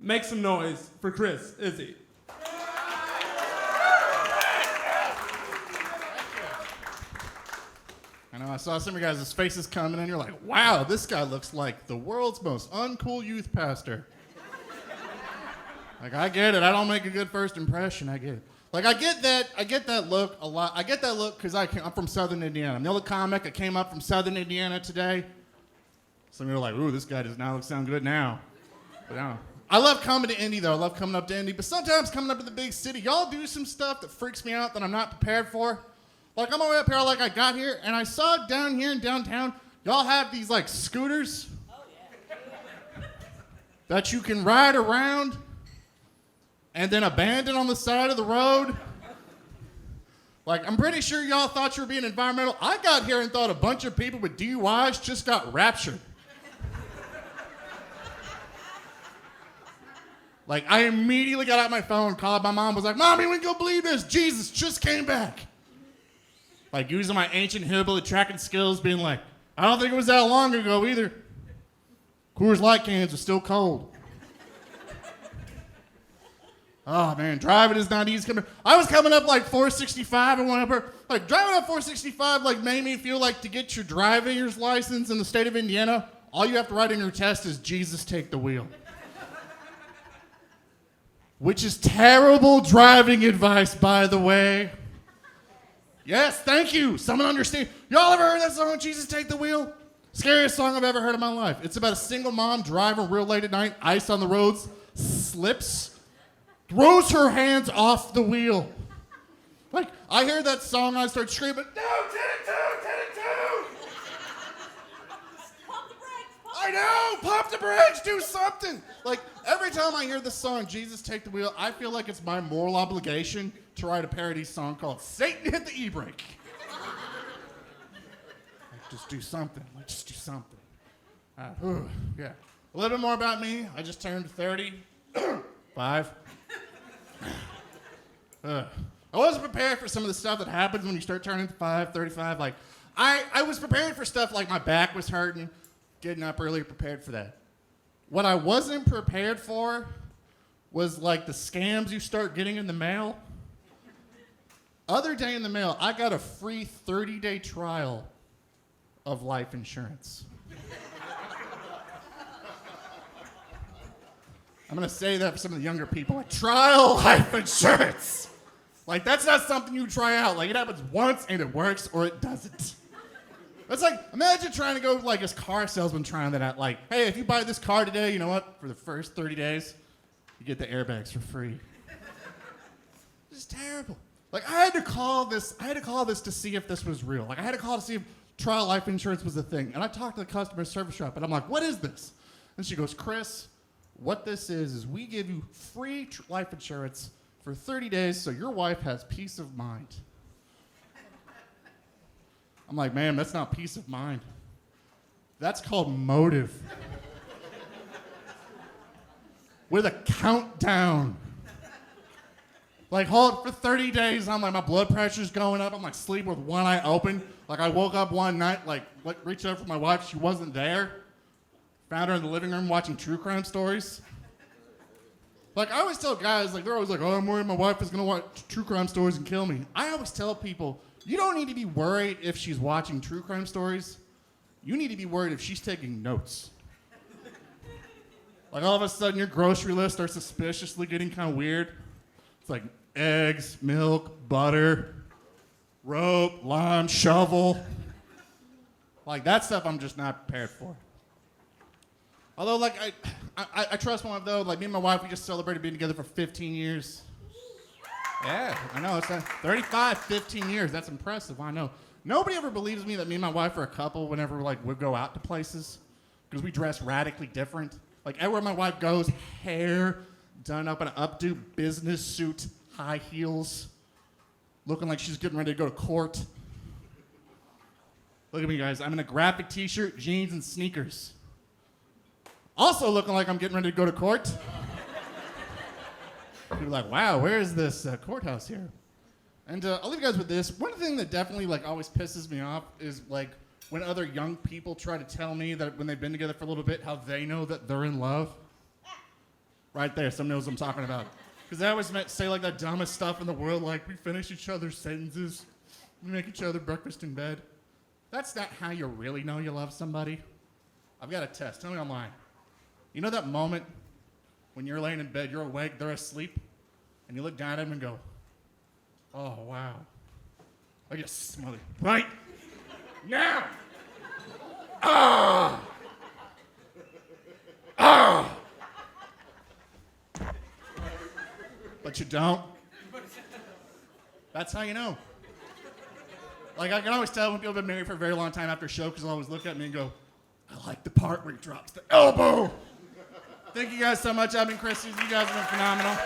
Make some noise for Kris, Izzi. I know, I saw some of you guys' faces coming and you're like, wow, this guy looks like the world's most uncool youth pastor. Like, I get it. I don't make a good first impression. I get it. Like, I get that look a lot. I get that look because I'm from Southern Indiana. I'm the only comic that came up from Southern Indiana today. Some of you are like, ooh, this guy does not sound good now. But I love coming to Indy, though. I love coming up to Indy. But sometimes coming up to the big city, y'all do some stuff that freaks me out that I'm not prepared for. Like, I'm all the way up here like I got here, and I saw down here in downtown, y'all have these, like, scooters that you can ride around and then abandon on the side of the road. Like, I'm pretty sure y'all thought you were being environmental. I got here and thought a bunch of people with DUIs just got raptured. Like, I immediately got out my phone, called my mom, was like, Mommy, we can go believe this. Jesus just came back. Like, using my ancient hillbilly tracking skills, being like, I don't think it was that long ago either. Coors Light cans are still cold. Oh, man, driving is not easy. I was coming up like 465 and went up here. Like, driving up 465, like, made me feel like to get your driver's license in the state of Indiana, all you have to write in your test is, Jesus, take the wheel. Which is terrible driving advice, by the way. Yes, thank you. Someone understand. Y'all ever heard that song, Jesus, Take the Wheel? Scariest song I've ever heard in my life. It's about a single mom driving real late at night, ice on the roads, slips, throws her hands off the wheel. Like, I hear that song, I start screaming, no, 10-2. Pump the brakes. I know, pump the brakes, do something. Like, every time I hear the song, Jesus, Take the Wheel, I feel like it's my moral obligation to write a parody song called Satan Hit the E-Brake. Like, just do something. Like, just do something. Yeah. A little bit more about me. I just turned 35. I wasn't prepared for some of the stuff that happens when you start turning 35. Like, I was prepared for stuff like my back was hurting, getting up early, prepared for that. What I wasn't prepared for was like the scams you start getting in the mail. Other day in the mail, I got a free 30-day trial of life insurance. I'm going to say that for some of the younger people. Like, trial life insurance. Like, that's not something you try out. Like, it happens once and it works or it doesn't. That's like, imagine trying to go like a car salesman trying that out. Like, hey, if you buy this car today, you know what? For the first 30 days, you get the airbags for free. This is terrible. Like, I had to call this to see if this was real. Like, I had to call to see if trial life insurance was a thing. And I talked to the customer service rep, and I'm like, what is this? And she goes, Kris, what this is we give you free life insurance for 30 days so your wife has peace of mind. I'm like, man, that's not peace of mind. That's called motive. With a countdown. Like, hold for 30 days, I'm like, my blood pressure's going up. I'm like, sleeping with one eye open. Like, I woke up one night, like reached out for my wife. She wasn't there. Found her in the living room watching true crime stories. Like, I always tell guys, like, they're always like, oh, I'm worried my wife is going to watch true crime stories and kill me. I always tell people, you don't need to be worried if she's watching true crime stories. You need to be worried if she's taking notes. Like, all of a sudden, your grocery list starts suspiciously getting kind of weird. It's like eggs, milk, butter, rope, lime, shovel. Like, that stuff I'm just not prepared for. Although, like, I trust my wife, though. Like, me and my wife, we just celebrated being together for 15 years. Yeah, I know. It's 35, 15 years. That's impressive, I know. Nobody ever believes me that me and my wife are a couple whenever, like, we go out to places. Because we dress radically different. Like, everywhere my wife goes, hair done up in an updo business suit, high heels, looking like she's getting ready to go to court. Look at me, guys. I'm in a graphic t-shirt, jeans, and sneakers. Also looking like I'm getting ready to go to court. People are like, wow, where is this courthouse here? And I'll leave you guys with this. One thing that definitely like always pisses me off is like when other young people try to tell me that when they've been together for a little bit, how they know that they're in love. Right there, someone knows what I'm talking about. Because they always say like the dumbest stuff in the world, like we finish each other's sentences, we make each other breakfast in bed. That's not how you really know you love somebody. I've got a test. Tell me I'm lying. You know that moment when you're laying in bed, you're awake, they're asleep, and you look down at them and go, oh, wow. I just smother. Right now. Ah. Ah. But you don't. That's how you know. Like, I can always tell when people have been married for a very long time after a show because they'll always look at me and go, I like the part where he drops the elbow. Thank you guys so much. I've been Kris. You guys have been phenomenal.